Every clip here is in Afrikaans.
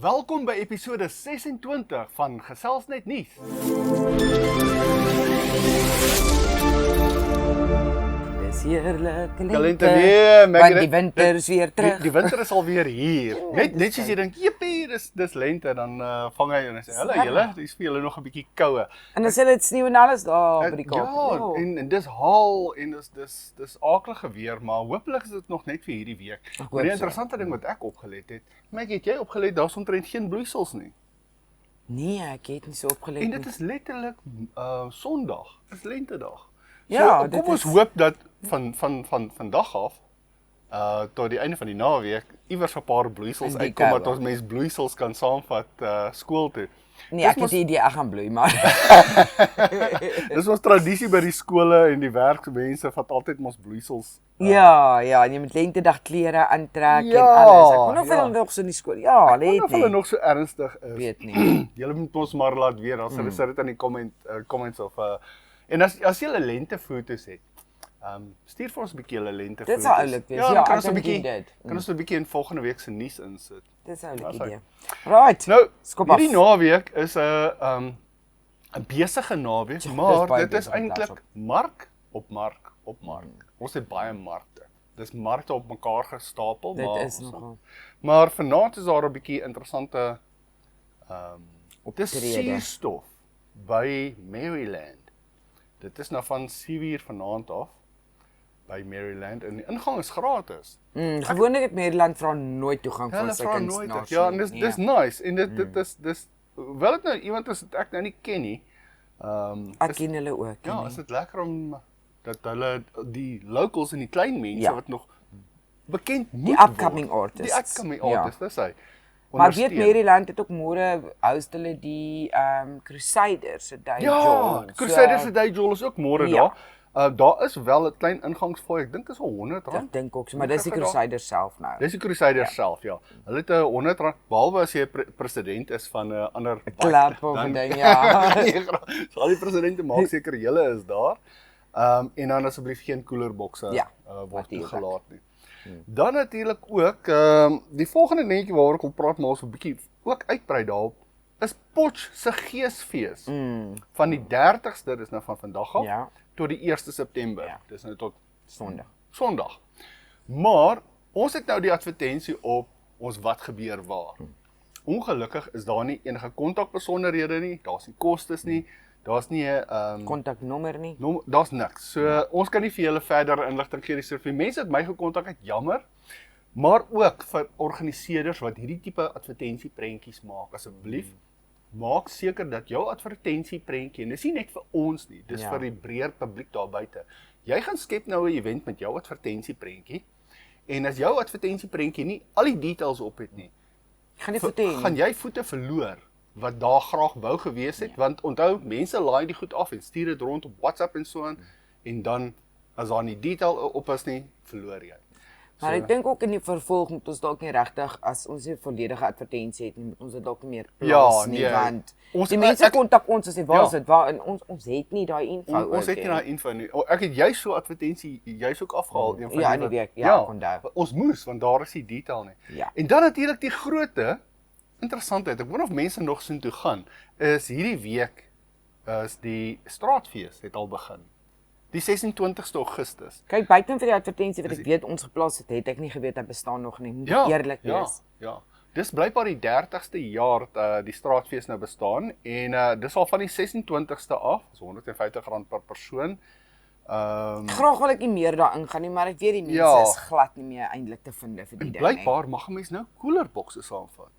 Welkom by episode 26 van Gesels Net Nuus. Dis heerlik, Kalente weer, want die winter is weer terug. Die winter is alweer hier. Net soos jy dink, jippie, dis lente, dan vang hy en hy sê, julle, dis vir julle nog 'n bietjie koue. En dan sê dit sneeu en alles daar by die Kaap. Ja, en dis haal en dis aaklige weer, maar hopelik is dit nog net vir hierdie week. Maar die interessante ding wat ek opgelet het, Meg, het jy opgelet, daar's omtrent geen bloeisels nie. Nee, ek het nie so opgelet En nie. dit is letterlik Sondag, dis lentedag. Ja, so, dit kom ons is- hoop dat van vandag af tot die einde van die naweek iewers 'n paar bloeisels In die uitkom dat koue. ons mens bloeisels kan saamvat skool toe. Nee, ek het die idee ek gaan bloei, maar Dis ons tradisie by die skole en die werksmense vat altyd mos bloeisels. ja, en jy moet lentedag klere aantrek Ja, en alles. Ek wonder of ja. hulle nog so in die skool. Ja, Ek wonder of hulle net. nog so ernstig is. Weet nie. Julle moet ons maar laat weet, dan sal sit dit in die comments of en as julle lentefoto's het, stuur vir ons 'n bietjie julle lentefoto's. Dit sou oulik wees. dan Ja, kan ek ons 'n dink bietjie dit. kan ons 'n bietjie in volgende week se nuus insit. Dis 'n oulike Ja, idee. Right. Nou, Skop af. hierdie naweek is 'n besige naweek, Ja, maar dis baie dit is besig om eintlik klas mark op mark. Ons het baie markte. Dis markte op mekaar gestapel, Dit maar is nogal. maar vanaand is daar 'n bietjie interessante dis Optrede. suurstof by Maryland. Dit is nou van 7:00 vanaand af by Maryland en die ingang is gratis. Gewoonlik het Maryland vra nooit toegang vir Hulle sy vra nooit kunstenaars. dit. Ja, en dis nie. nice en dit is wel dit nou iemand is dit ek nou nie ken nie. Ek ken hulle ook. Ja, nie? is dit lekker om dat hulle die locals en die klein mense Ja. wat nog bekend moet Die upcoming word. artists. Die upcoming Ja. artists, dis hy. Maar weet Ondersteun. Maryland het ook môre host hulle die Crusaders se Day Ja, Joel. Crusaders se Day Joel is ook môre Ja. daar. Daar is wel 'n klein ingangsfooi. Ek dink dit is R100. Ek dink ook so, maar dis die Ek dink Crusaders self nou. Dis die Crusaders self, ja. Hulle het R100 behalwe as jy 'n president is van 'n ander Klub of 'n ding, ja. So al die presidente maak seker julle is daar. En dan asseblief geen koelerbokse Ja, word natuurlijk. toegelaat nie. Dan natuurlik ook die volgende netjie waaroor ek wil praat, maar ons 'n bietjie ook uitbrei daarop, is Potch se Geesfees. Van die 30ste, dis nou van vandag af, Ja. tot die 1 September. Ja. Dis nou tot Sondag. Maar ons het nou die advertensie op ons wat gebeur waar. Ongelukkig is daar nie enige kontakbesonderhede nie, daar's nie kostes nie, daar's nie 'n Kontaknommer nie. daar's niks. So ons kan nie vir julle verder inligting gee. So vir mense het my gekontak het, jammer. Maar ook vir organiseerders wat hierdie tipe advertensieprentjies maak, asseblief maak seker dat jou advertensieprentjie, en dis nie net vir ons nie, dis Ja. vir die breër publiek daar buite. Jy gaan skep nou 'n event met jou advertensieprentjie. En as jou advertensieprentjie nie al die details op het nie, Gaan nie voete hê gaan nie. jy voete verloor wat daar graag wou gewees het, want onthou, mense laai die goed af en stuur dit rond op WhatsApp en so aan, en dan, as daar nie detail op is nie, verloor jy. Maar ek dink ook in die vervolg moet ons dalk nie regtig, as ons 'n volledige advertensie het, nie moet ons dit dalk nie meer plaas Ja, nie, nee. want Ons- die mense ek- kontak ons en sê waar Ja. is dit? Waar en ons het nie daai info. Ons het nie daai info nie. Ek het juist so advertensie juist ook afgehaal. Een van Ja, die in die wat- week, ja, ek onthou. Ons moes, want daar is die detail nie. Ja. En dan natuurlik die grootte interessantheid. Ek wonder of mense nog soontoe gaan. Is hierdie week is die straatfees het al begin. Die 26ste Augustus. Kyk, buiten vir die advertensie wat ek weet ons geplaas het ek nie geweet dat bestaan nog nie. Moet eerlik wees. Ja. Dis blykbaar die 30ste jaar dat die straatfees nou bestaan en dis al van die 26ste af, is R150 per persoon. Graag wil ek nie meer daarin gaan nie, maar ek weet die mense Ja. is glad nie meer eintlik te vind vir die ding nie. Blykbaar mag 'n mens nou koelerbokse saamvat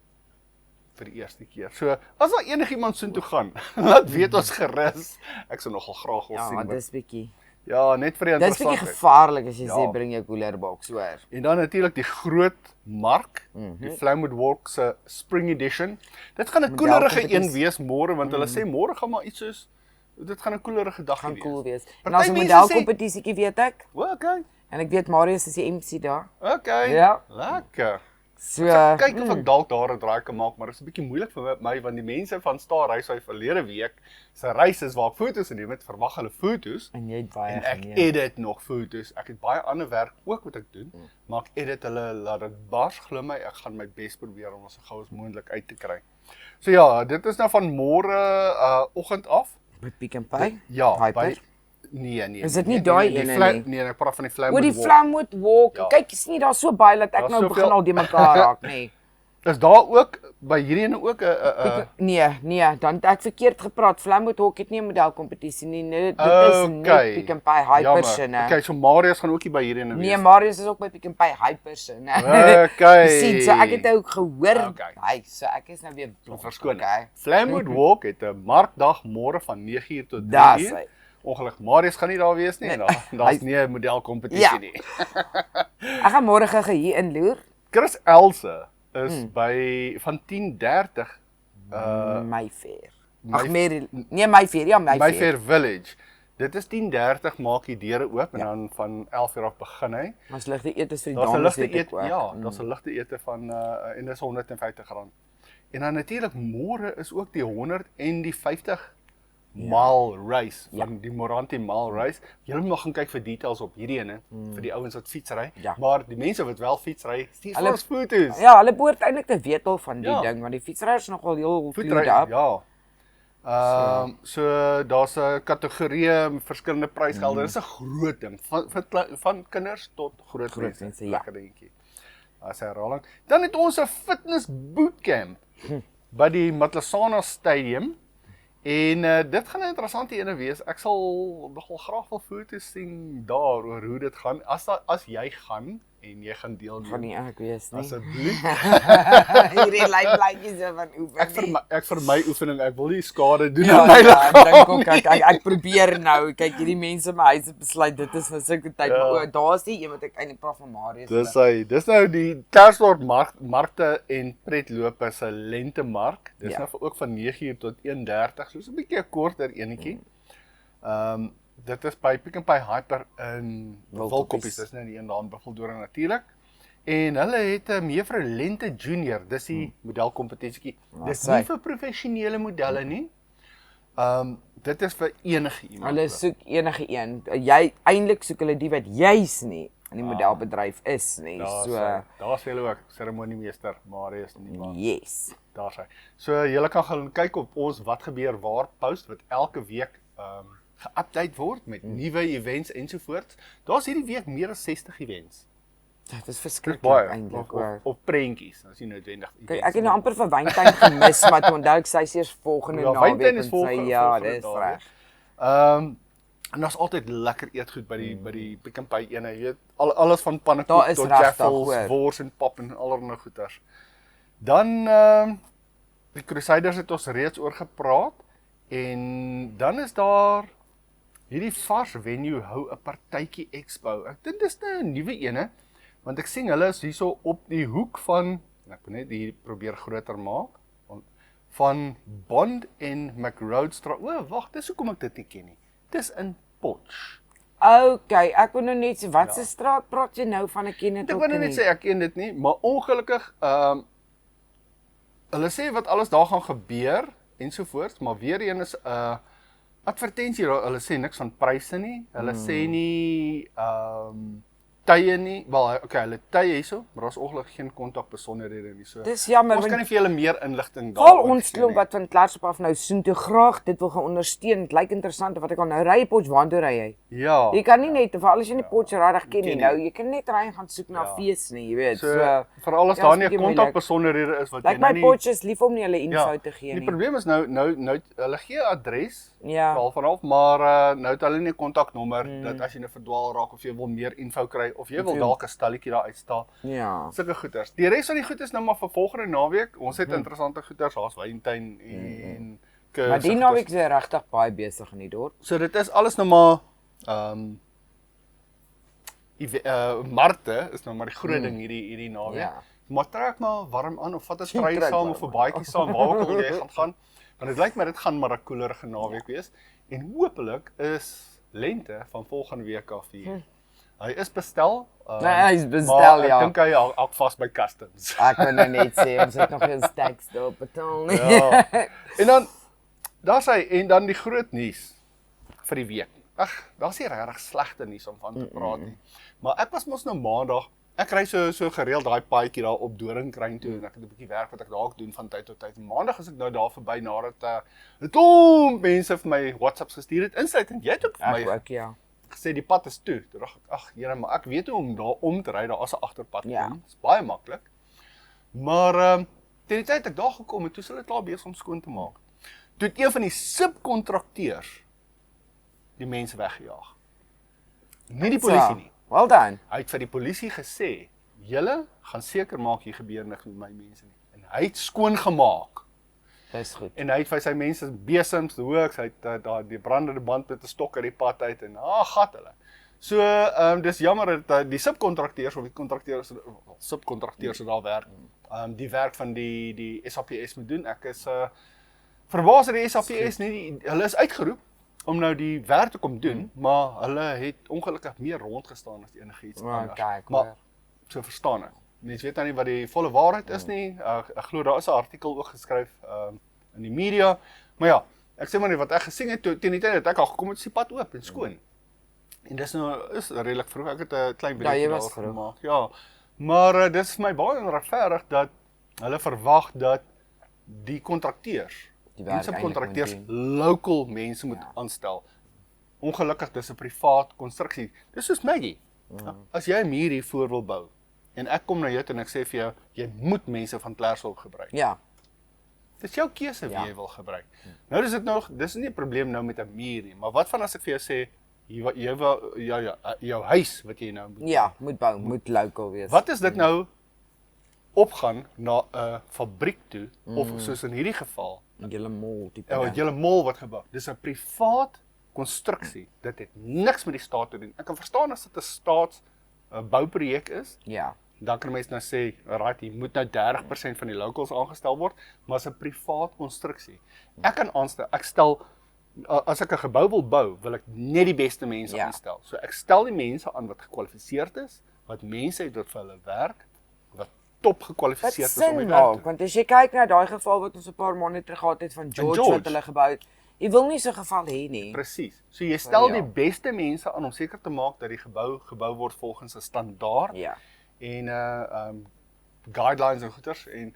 vir die eerste keer. So, as daar enigiemand soontoe gaan, laat weet ons gerus. Ek sou nogal graag wil Ja, sien. dis bietjie. Ja, net vir die Dis bietjie interessantheid. gevaarlik as jy Ja. sê bring jou koelerbox, hoor. En dan natuurlik die groot mark, die Flamewood Walk se Spring Edition. Dit gaan 'n koelerige Modelkompetisie. een wees môre, want hulle sê môre gaan maar iets soos dit gaan 'n koelerige dag Gaan wees. cool wees. En Party as 'n mense sê- modelkompetisietjie weet ek. Okay. En ek weet Marius is die MC daar. Okay. Ja. Lekker. So, Ek kyk of ek dalk daar 'n draai kan maak, maar dit is 'n bietjie moeilik vir my want die mense van Star Reisway verlede week se reis is waar ek foto's geneem het, verwag hulle foto's en jy het baie en ek geneem. edit nog foto's. Ek het baie ander werk ook wat ek doen, maar ek edit hulle laat dit bars glo my. Ek gaan my bes probeer om ons so gou as moontlik uit te kry. So ja, dit is nou van môre oggend af. By Pick n Pay? Ja, Hyper? Nee. Is dit nie daai ene nie? Nee, ek praat van die Flamwood Oor die Walk. Flamwood Walk. Ja. Kyk, is nie daar so baie dat ek Daar's nou soveel- begin al die mekaar raak, nee. Is daar ook by hierdie ene ook 'n Nee, dan het ek verkeerd gepraat. Flamwood Walk het nie 'n modelkompetisie nie. Dit is net Pick n Pay Hypers jammer. ne. Okay, so Marius gaan ook hier by hierdie ene Nee, wees. Marius is ook by Pick n Pay Hypers ne. Okay. Jy sien, so ek het ook gehoor. Okay. Hy, so ek is nou weer Verskoon. Okay. Flamwood Walk het 'n markdag môre van 9:00 tot 3:00. Daar's hy. Ongelukkig Marius gaan nie daar wees nie en daar's nie 'n modelkompetisie Ja. nie. Ek gaan môre gou hier inloer. Chris Else is by van 10:30 Mayfair. My- Ag nee, Mayfair, ja, Mayfair. Mayfair Village. Dit is 10:30 maak die deure oop en dan van 11:00 af begin hy. Ons ligte eet vir die Daar's 'n dames ligte weet ek ete, ook. ja, daar's 'n ligte ete van en dis R150. En dan natuurlik môre is ook die 100 en die 50 mile race van die Moranti mile race. Julle mag gaan kyk vir details op hierdie ene vir die ouens wat fietsry, Ja. maar die mense wat wel fietsry, stuur vir Hulle- ons foto's. Ja, hulle behoort eintlik te weet al van die Ja. ding want die fietsryers is nogal heel Fietsry, clued up. ja. So daar's 'n kategorieë met verskillende prysgelde. Dit is 'n groot ding van kinders tot groot mense, ja. Lekker dingetjie. As herhaling. Dan het ons 'n fitness bootcamp by die Matlasana Stadium. En dit gaan 'n interessante ene wees. Ek sal nogal graag wil foto's sien daar oor hoe dit gaan. As jy gaan en jy gaan Gaan deelneem. nie ek wees nie. Asseblief. Hierdie lyk so van oefen. Ek vir my oefening, ek wil nie skade doen Ja, aan my ja, ek liggaam. dink ook ek probeer nou. Kyk, hierdie mense in my huis het besluit dit is vir sulke tyd. Ja. Maar daar's die een wat ek eintlik praat van Marius. Dis nou die Kersdorp markte en pretlope se lentemark. Dis Ja. nou ook van 9:00 tot 1:30, soos 'n bietjie 'n korter enetjie. Dit is by Pick n Pay Hyper in Wilkoppies. Dis nou die een daar in Buffeldoorn natuurlik. En hulle het 'n mevrou Lente Junior, dis die modelkompetisietjie. Dis sy. nie vir professionele modelle nie. Dit is vir enige iemand. Hulle soek enige een. Jy eintlik soek hulle die wat juis nie in die modelbedryf is nie. Daar's hulle ook seremoniemeester Marius nie maar. Yes. Daar's hy. So julle kan gaan kyk op ons wat gebeur waar post wat elke week geupdate word met nuwe events ensovoorts. Daar's hierdie week meer as 60 events. Dit is Dis verskriklik baie eintlik of hoor. op prentjies, as jy noodwendig Kyk, ek het nou amper vir Wyntuin gemis, maar toe onthou ek sy is eers volgende Ja, naweek Wyntuin is en volgende- sy ja, volgende dis naweek. reg. En daar's altyd lekker eetgoed by die Pick n Pay ene, jy weet, alles van Daar pannekoek is tot regtig, jaffels, hoor. wors en pap en allerlei goeters. Dan die Crusaders het ons reeds oor gepraat en dan is daar hierdie vars venue hou 'n partytjie expo. Ek dink dis nou 'n nuwe ene want ek sien hulle is hierso op die hoek van ek moet net hier probeer groter maak van Bond en McRoadstraat. Wag, dis hoekom ek dit nie ken nie. Dis in Potch. Okay, ek wil nou net sê wat se straat praat jy nou van? Ek ken dit Ek ook wil nou net sê ek ken dit nie, maar ongelukkig hulle sê wat alles daar gaan gebeur ensovoorts, maar weer een is 'n advertensie daar. Hulle sê niks van pryse nie. Hulle sê nie tye nie. Wel, okay, hulle tye hierso, maar daar's ongelukkig geen kontakbesonderhede nie. So Dis jammer ons kan want nie vir julle meer inligting al daaroor ons gee klomp nie. wat van Klerksdorp af nou soontoe graag dit wil gaan ondersteun. Dit lyk interessant wat ek al nou ry Potch, waartoe ry jy? Ja. Jy kan nie net veral as jy nie Potch regtig ken nie. ken nie. Nou, jy kan net ry en gaan soek na 'n fees nie, jy weet. So, So veral as ja, daar is nie 'n bietjie moeilik. kontakbesonderhede is wat lyk jy my nou nie Potch is lief om nie hulle info te gee Die nie. probleem is nou hulle gee 'n adres Ja. al vanaf, maar nou het hulle nie 'n kontaknommer dat as jy nou verdwaal raak of jy wil meer info kry of jy wil dalk 'n stalletjie daar uitstal. Ja. Sulke goeters. Die res van die goed is nou maar vir volgende naweek. Ons het interessante goeters, daar's Wyntuin en Maar die naweek is regtig baie besig in die dorp. So dit is alles nou maar markte is nou maar die groot ding hierdie naweek. Ja. Maar trek maar warm aan of vat 'n Trek stry saam warm of 'n baadjie saam waar ook al jy gaan. Want dit lyk my dit gaan maar 'n koelerige naweek wees en hopelik is lente van volgende week af hier. Hy is bestel. Nee, hy is bestel, maar ja. ek dink hy hak vas by customs. Ek wil nou net sê, ons het nog geen tax daar betaal nie. Ja. En dan daar's hy en dan die groot nuus vir die week. Ag, daar's nie regtig slegte nuus om van te praat nie. Maar ek was mos nou maandag, ek ry so gereeld daai paadjie daar op Doringkruin toe en ek het 'n bietjie werk wat ek daar ook doen van tyd tot tyd. En maandag is ek nou daar verby nadat 'n klomp mense vir my WhatsApps gestuur het, insluitend jy het ook vir my Ek ook, ja. gesê die pad is toe. Toe dacht ek, ag Here, maar ek weet hoe om daar om te ry, daar is 'n agterpad Ja. kom. Dis baie maklik. Maar teen die tyd ek daar gekom het, toe is hulle klaar besig om skoon te maak. Toe het een van die subkontrakteurs die mense weggejaag. Nie die polisie nie. Well done. Hy het vir die polisie gesê, julle gaan seker maak hier gebeur niks met my mense nie. En hy het skoon gemaak. Dis goed. En hy het vir sy mense besems, hooks, hy het daar die brandende band met 'n stok uit die pad uit en gat hulle. So, dis jammer dat die subkontrakteurs of die kontrakteurs, subkontrakteurs wat daar werk, die werk van die SAPS moet doen. Ek is verbaas dat die SAPS nie, hulle is uitgeroep om nou die werk te kom doen, maar hulle het ongelukkig meer rondgestaan as enigiets anders. Kyk, Maar so verstaan ek. Mens weet nou nie wat die volle waarheid is nie. Ek glo daar is 'n artikel ook geskryf in die media. Maar ja, ek sê maar net wat ek gesien het teen die tyd dat ek al gekom het, is die pad oop en skoon. En dis nou is redelik vroeg. Ek het 'n klein bietjie jy was daaroor vroeg. gemaak. Ja. Maar dit is vir my baie onregverdig dat hulle verwag dat die kontrakteurs, Die die werk subkontrakteurs eintlik local mense moet aanstel. Ongelukkig dis 'n privaat konstruksie. Dis soos Maggie. As jy 'n muur hier voor wil bou en ek kom na jou toe en ek sê vir jou, jy moet mense van Klerksdorp gebruik. Ja. Dis jou keuse wie Ja. jy wil gebruik. Nou dis nie 'n probleem nou met 'n muur nie, maar wat van as ek vir jou sê jy wil jou huis wat jy nou moet. Ja, moet bou, moet local wees. Wat is dit nou opgaan na 'n fabriek toe of soos in hierdie geval, Julle mall tipe. wat julle mall wat gebou. Dis 'n privaat konstruksie. Dit het niks met die staat te doen. Ek kan verstaan as dit 'n staats bouprojek is. Ja. Dan kan mense nou sê, right, hier moet nou 30% van die locals aangestel word, maar as 'n privaat konstruksie. Ek kan aanstel, as ek 'n gebou wil bou, wil ek net die beste mense Ja. aanstel. So ek stel die mense aan wat gekwalifiseerd is, wat mense het wat vir hulle werk, wat top Wat gekwalifiseerd is om sin die werk maak, te doen. want as jy kyk na daai geval wat ons 'n paar maande terug gehad het van George George. wat hulle gebou het, jy wil nie so 'n geval hê nie. Presies. So jy stel Ja. die beste mense aan om seker te maak dat die gebou word volgens 'n standaard. Ja. En guidelines en goeters en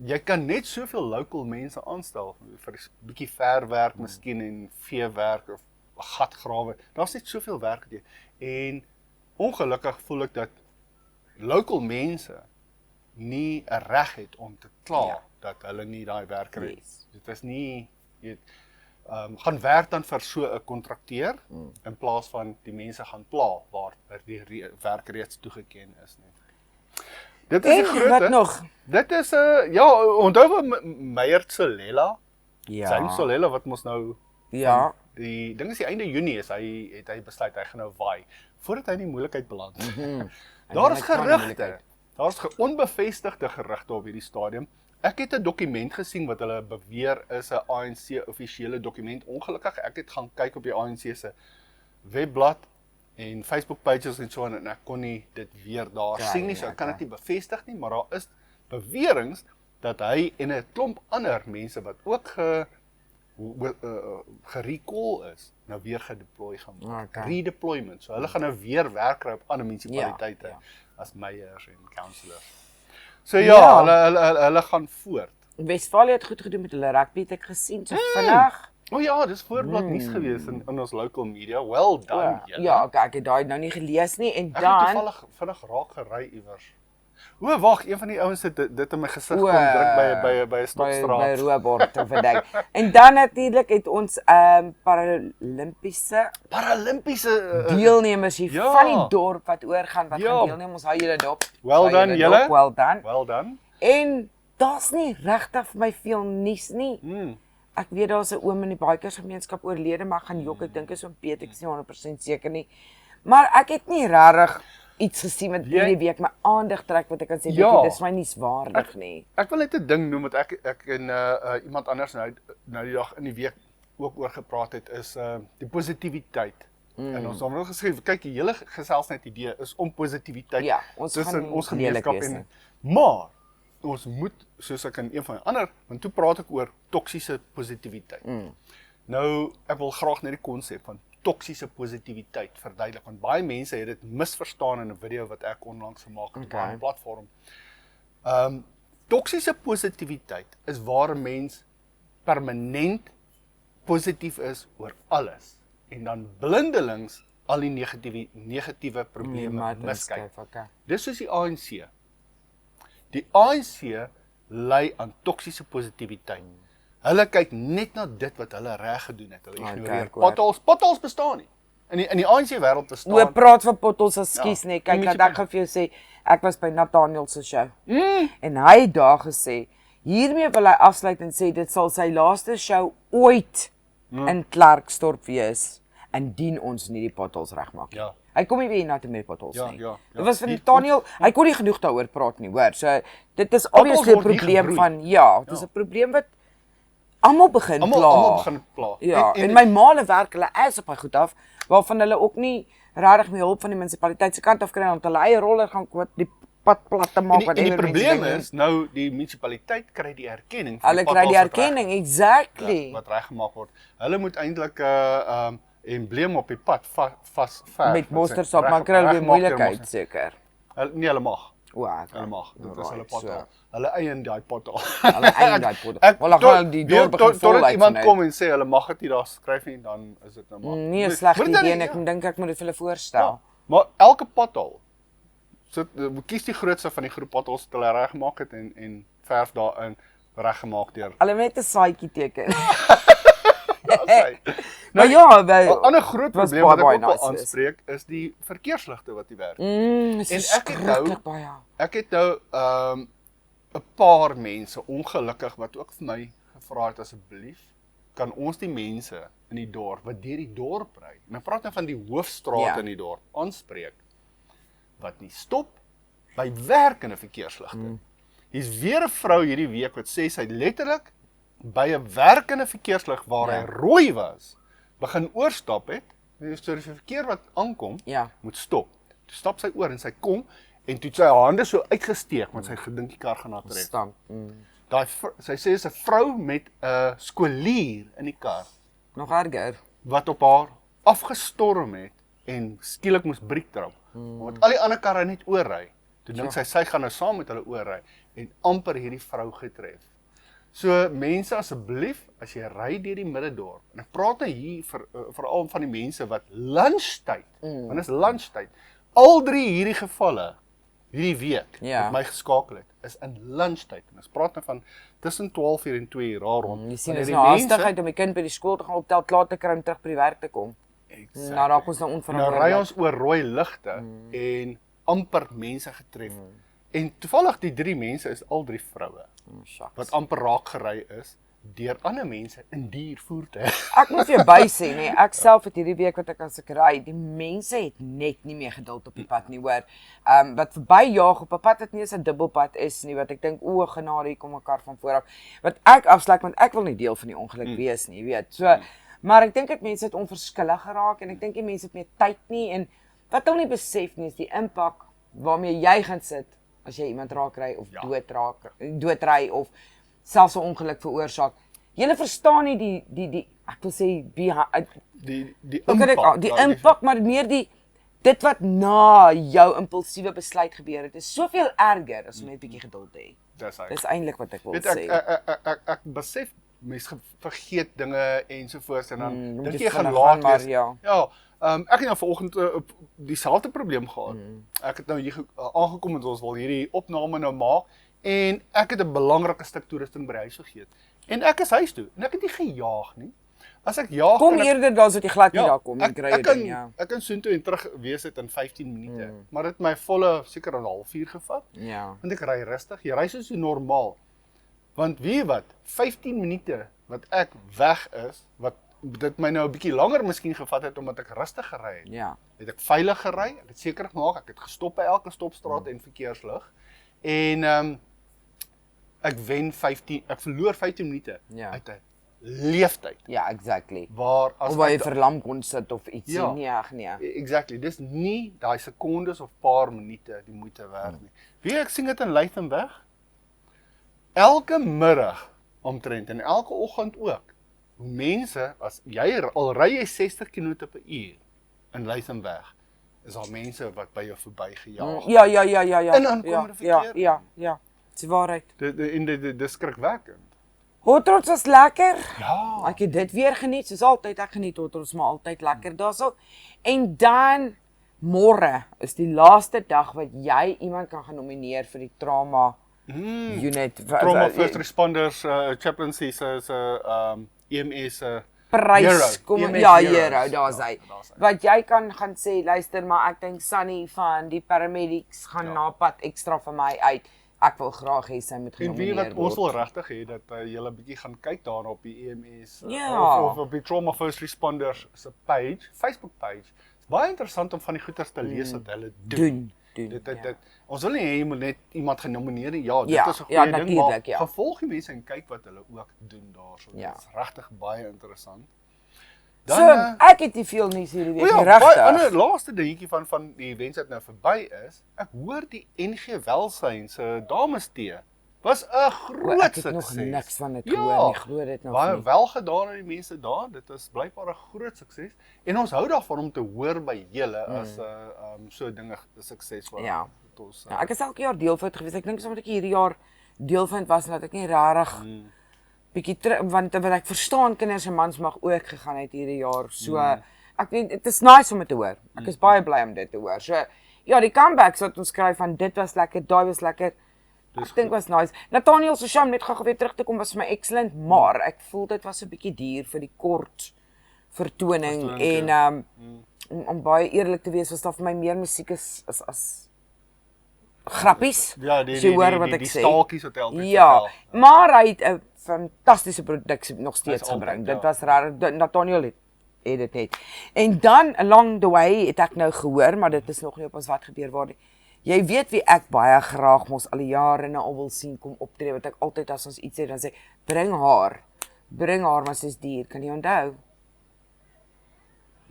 jy kan net soveel local mense aanstel vir 'n bietjie verwerk miskien en veewerk of gatgrawe. Daar's net soveel werk wat jy en ongelukkig voel ek dat local mense nie 'n reg het om te kla Ja. dat hulle nie daai werk kry. Yes. Dit is nie gaan werk dan vir so 'n kontrakteur in plaas van die mense gaan pla waar die werk reeds toegeken is nie. Dit is En die wat groot. nog? Dit is onthou wat Meyer Solela, Ja. James Solela wat mos nou Ja. die ding is die einde Junie is hy besluit hy gaan nou waai voordat hy in die moeilikheid beland. Daar is hy kan in die gerugte. moeilikheid. Daar's onbevestigde gerugte op hierdie stadium. Ek het 'n dokument gesien wat hulle beweer is 'n ANC offisiële dokument. Ongelukkig ek het gaan kyk op die ANC se webblad en Facebook pages en so en ek kon nie dit weer daar Ja, sien nie, so ek kan dit nie bevestig nie, maar daar is beweringe dat hy en 'n klomp ander mense wat ook gerecall is, nou weer gedeploy gaan word. Okay. Redeployment. So hulle gaan nou weer werk kry op ander munisipaliteite Ja. as meyers en councillors. So ja, Ja. hulle gaan voort. Wesfalië het goed gedoen met hulle rugby, het ek gesien so vinnig. O ja, dis voorblad nuus gewees in ons local media. Well done, julle. Ja, okay, ek het daai nou nie gelees nie en Ek het dan toevallig vinnig raak gery iewers. O, wag, een van die ouens het dit in my gesig O, kom druk by 'n by stopstraat. Roebord te verdek. En dan natuurlik het ons Paralimpiese Paralimpiese deelnemers hier ja. van die dorp wat oorgaan wat Ja. gaan deelneem. Ons hou julle dop. Well Hou done, julle dop, julle. Well done. Well done. En daar's nie regtig vir my veel nuus nie. Ek weet daar's 'n oom in die bikersgemeenskap oorlede, maar ek gaan jok, ek dink is oom Piet, ek is nie 100% seker nie. Maar ek het nie regtig iets gesien wat hierdie week my aandag trek wat ek kan sê, Ja. dit is my nuuswaardig nie. Ek wil net 'n ding noem wat ek en iemand anders nou die dag in die week ook oor gepraat het is die positiwiteit En ons het geskryf, kyk, die hele geselsnet idee is om positiwiteit Ja, ons tussen gaan ons nie lelik gemeenskap wees en nie. maar ons moet, soos ek in een van die ander, want toe praat ek oor toksiese positiwiteit. Nou, ek wil graag net die konsep van toksiese positiwiteit verduidelik, want baie mense het dit misverstaan in 'n video wat ek onlangs gemaak het op 'n platform. Toksiese positiwiteit is waar 'n mens permanent positief is oor alles en dan blindelings al die negatiewe probleme miskyk. Dis soos die ANC. Die ANC lei aan toksiese positiwiteit. Hulle kyk net na dit wat hulle reg gedoen het. Hulle ignoreer potholes bestaan nie. In die ANC wêreld bestaan. O, praat van potholes, ekskuus nee. Kyk, dat ek gaan vir jou sê, ek was by Nathaniel se show. En hy het daar gesê, hiermee wil hy afsluit en sê dit sal sy laaste show ooit in Klerksdorp wees, indien ons nie die potholes regmaak nie. Ja. Hy kom nie weer na te met potholes nie. Ja. Dit was van Nathaniel, hy kon nie genoeg daaroor praat nie, hoor. So dit is obviously 'n probleem van dit is 'n probleem wat almal begin pla. Ja, en my maale werk hulle is op hy goed af, waarvan hulle ook nie regtig mee hulp van die munisipaliteit se kant af kry om hulle eie roller gaan koop die pad plat te maak. En die probleem is nou die munisipaliteit kry die erkenning van hulle kry die erkenning exactly wat reggemaak word. Hulle moet eintlik 'n embleem op die pad verf met bostersop, maar kry hulle weer moeilikheid seker. Nee, hulle mag. Hulle mag. Dit is hulle pothole. Hulle eien daai pothole. Hulle eien daai pothole. Wel dan gaan die dorp begin vol uit. Totdat iemand kom en sê hulle mag dit nie daar skryf nie, dan is dit nou maar. Nee, 'n slegte idee en ek dink ek moet dit vir hulle voorstel. Maar elke pothole kies die grootste van die groep potholes wat hulle reggemaak het en verf daarin reggemaak deur. Hulle net 'n saaitjie teken. Nou ja, 'n ander groot probleem wat ek ook wil aanspreek is die verkeersligte wat nie werk nie. En ek het nou 'n paar mense ongelukkig wat ook vir my gevra het asseblief kan ons die mense in die dorp wat deur die dorp ry. En ek praat nou van die hoofstraat in die dorp aanspreek wat nie stop by werkende verkeersligte. Hier's weer 'n vrou hierdie week wat sê sy letterlik by 'n werkende verkeerslig waar hy rooi was, begin oorstap het, so die verkeer wat aankom, moet stop. Toe stap sy oor en sy kom, en toe het sy hande so uitgesteek, want sy gedink die kar gaan haar tref. Sy sê is 'n vrou met 'n skolier in die kar. Nog erger. Wat op haar afgestorm het, en skielik moes briek trap, want al die ander karre net oorry. Toe dink sy gaan nou saam met hulle oorry, en amper hierdie vrou getref. So mense asseblief, as jy ry deur die middendorp, en ek praat nou hier veral van die mense wat lunchtyd, want dit is lunchtyd, al 3 hierdie gevalle, hierdie week, wat my geskakel het, is in lunchtyd, en ons praat nou van tussen 12 uur en 2 uur daar rond. Jy sien, is nou haastigheid om die kind by die skool te gaan optel, klaar te kry om terug by die werk te kom. Nou raak ons nou onverantwoordelik. Nou ry ons oor rooi ligte, en amper mense getref. En toevallig die 3 mense is al 3 vroue, wat amper raak gery is, deur ander mense in diervoertuie. Ek moet vir jou by sê, nee, ek self het hierdie week wat ek as ek ry, die mense het net nie meer geduld op die pad nie, hoor. Wat verbyjaag op 'n pad wat nie eens 'n dubbelpad is nie, wat ek dink, o genade, hier kom 'n kar van voor af. Wat ek afsluit, want ek wil nie deel van die ongeluk wees nie, weet. So, maar ek dink dat mense het onverskillig geraak, en ek dink die mense het meer tyd nie, en wat hulle nie besef nie, is die impak waarmee jy gaan sit, as jy iemand raak ry, of doodry, of selfs 'n ongeluk veroorsaak. Julle verstaan nie die ek wil sê die impak, maar meer dit wat na jou impulsiewe besluit gebeur het, is soveel erger as om net 'n bietjie geduld te hê. Dis eintlik wat ek wil sê. Ek besef mense vergeet dinge ensovoorts en dan dink jy gaan laat wees. Ek het nou vanoggend dieselfde probleem gehad. Ek het nou hier aangekom en ons wil hierdie opname nou maak en ek het 'n belangrike stuk toerusting by die huis vergeet. En ek is huis toe en ek het nie gejaag nie. As ek jaag kom eerder dan sodat jy glad nie daar kom en kry dit ja. Ek kan soontoe en terug wees dit in 15 minute. Maar dit het my volle seker 'n halfuur gevat. Ja. Want ek ry rustig. Jy ry so normaal. Want weet jy wat? 15 minute wat ek weg is, wat dit my nou 'n bietjie langer miskien gevat het omdat ek rustig gery het. Ja. Het ek veilig gery? Ek het seker gemaak ek het gestop by elke stopstraat en verkeerslig. En ek verloor 15 minute uit 'n leeftyd. Ja, exactly. Waar as Of waar jy ek- verlam kon sit of ietsie. Ja. Nee, ag nee. Exactly, dis nie daai sekondes of paar minute die moeite werd nie. Wie ek sien dit in Luitenweg. Elke middag omtrent en elke oggend ook. Hoe mense as jy al ry jy 60 km/h in Luitenweg, is daar mense wat by jou verbygejaag. Ja. In aankomende verkeer. Ja. Dis waarheid. Dis skrikwekkend. Hotrots was lekker. Ja. Ek het dit weer geniet, soos altyd. Ek geniet hotrots maar altyd lekker daarso. En dan môre is die laaste dag wat jy iemand kan gaan nomineer vir die trauma unit. Trauma First Responders Chaplaincy se EMS prys Hero. kom EMS ja, Heroes. hero, daar's Ja, hy. daar's hy. Wat jy kan gaan sê, luister maar ek dink Sunny van die paramedics gaan na pad ekstra vir my uit. Ek wil graag hê sy moet En wie genomineer wat ons word. wil regtig hê dat julle bietjie gaan kyk daar op die EMS Ja. of op die Trauma First Responders se page, Facebook page. Dit's baie interessant om van die goeters te lees wat hulle doen. Doen. Dit ons wil nie hê jy moet net iemand genomineer nie. Ja, dit Ja, is 'n ja, goeie ding, natuurlijk, maar ja. gevolg die mense en kyk wat hulle ook doen daarso. Ja. Dit is regtig baie interessant. So, Dan ek het nie veel nuus hierdie week nie, baie ander regtig. laaste dingetjie van die events wat nou verby is. Ek hoor die NG Welsyn se dames tee was 'n O, groot ek het nog sukses. niks van dit Ja, gehoor nie, glo dit nog baie nie. wel gedaan aan die mense daar. Dit is blykbaar 'n groot sukses. En ons hou daarvan om te hoor by julle as so dinge suksesvol. Ja. Dat ons Ja, ek is elke jaar deel van dit gewees. Ek dink omdat ek hierdie jaar deel van dit was en dat ek nie regtig bietjie want wat ek verstaan kinders en mans mag ook gegaan het hierdie jaar. So ek weet dit is nice om dit te hoor. Ek is baie bly om dit te hoor. So ja, die comebacks wat ons skryf van dit was lekker, daai was lekker. Ek dink was nice. Nathaniel se show net gou weer terug te kom was vir my excellent, maar ek voel dit was 'n bietjie duur vir die kort vertoning en om baie eerlik te wees was daar vir my meer musiek as grappies. Ja, As jy hoor wat ek die sê. staaltjies wat hy altyd Ja, vertel. maar hy het 'n fantastiese produksie nog steeds Hy's altyd, gebring. ja. Dit was regtig Nathaniel het dit net. En dan along the way het ek nou gehoor, maar dit is nog nie op ons wat gebeur waar nie. Jy weet wie ek baie graag mos al die jare na al wil sien kom optree, wat ek altyd as ons iets sê dan sê bring haar, maar sy's duur, kan jy onthou?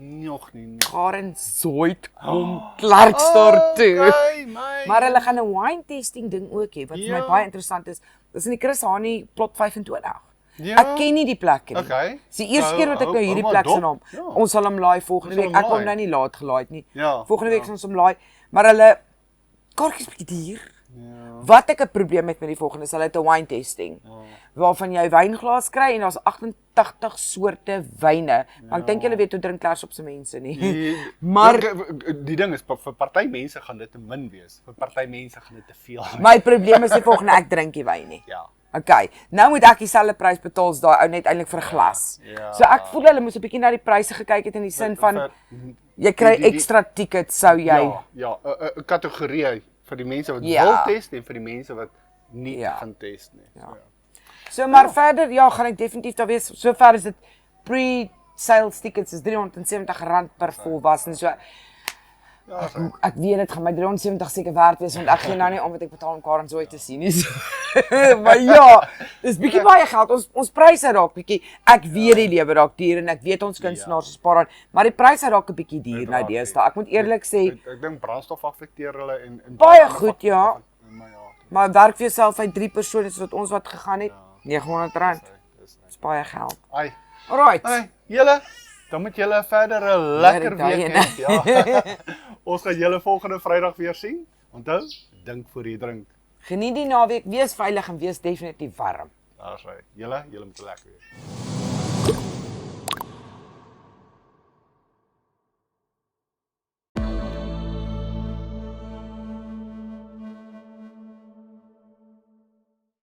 Nog nie. Karen Zoid kom Klerksdorp toe. Okay, my. Maar hulle gaan 'n wine tasting ding ook hê wat vir my Ja. baie interessant is. Dis in die Chris Hani plot 25. Ja. Ek ken nie die plekke nie. Okay. Dis die eerste Nou, keer wat ek hou- nou hierdie hou maar plek se dop. naam. Ja. Ons sal hom laai volgende Ons week. sal Ek hom kom laai. nou nie laat gelaai het nie. Ja, Volgende week ja. sal ons hom laai. Maar hulle kaartjies bietjie duur. Ja. Wat ek 'n probleem het met die volgende is hulle het 'n wine tasting. Waarvan jy wynglas kry en daar's 88 soorte wyne. Maar ek dink julle weet hoe drink Klers op se mense nie. Maar die ding is vir party mense gaan dit te min wees. Vir party mense gaan dit te veel. my probleem is die volgende, ek drink nie wyn nie. Ja. Okay, nou moet ek dieselfde prys betaal as daai ou net eintlik vir 'n glas. Ja. So ek voel hulle moes 'n bietjie na die pryse gekyk het in die sin van jy kry die- ekstra tickets sou jy. Ja, 'n kategorie vir die mense wat Ja. wil test en vir die mense wat nie Ja. gaan test nie. Ja. So maar verder ja, gaan ek definitief daar wees. Sover is dit pre-sales tickets is R370 per volwasse. So Ja, ek weet dit gaan my 370 seker werd wees want ek gee nou nie om wat ek betaal om Karen Zoid te sien nie. So, maar ja, dis bietjie baie geld. Ons pryse raak bietjie. Ek weet die lewe raak duur en ek weet ons kunstenaars spaar aan, maar die pryse raak 'n bietjie duur nou deesdae. Ek moet eerlik sê, Ek dink brandstof affekteer hulle en baie goed ja, Maar ja, maar werk vir jouself uit 3 persone soos wat ons wat gegaan het. R900. dis Dis baie geld. ai. Alright. Ai, julle, dan moet julle verder 'n lekker daai week ene. hê. Ja. Ons gaan julle volgende Vrydag weer sien. Onthou, dink voor jy drink. Geniet die naweek, wees veilig en wees definitief warm. Daar's hy. Julle moet lekker wees.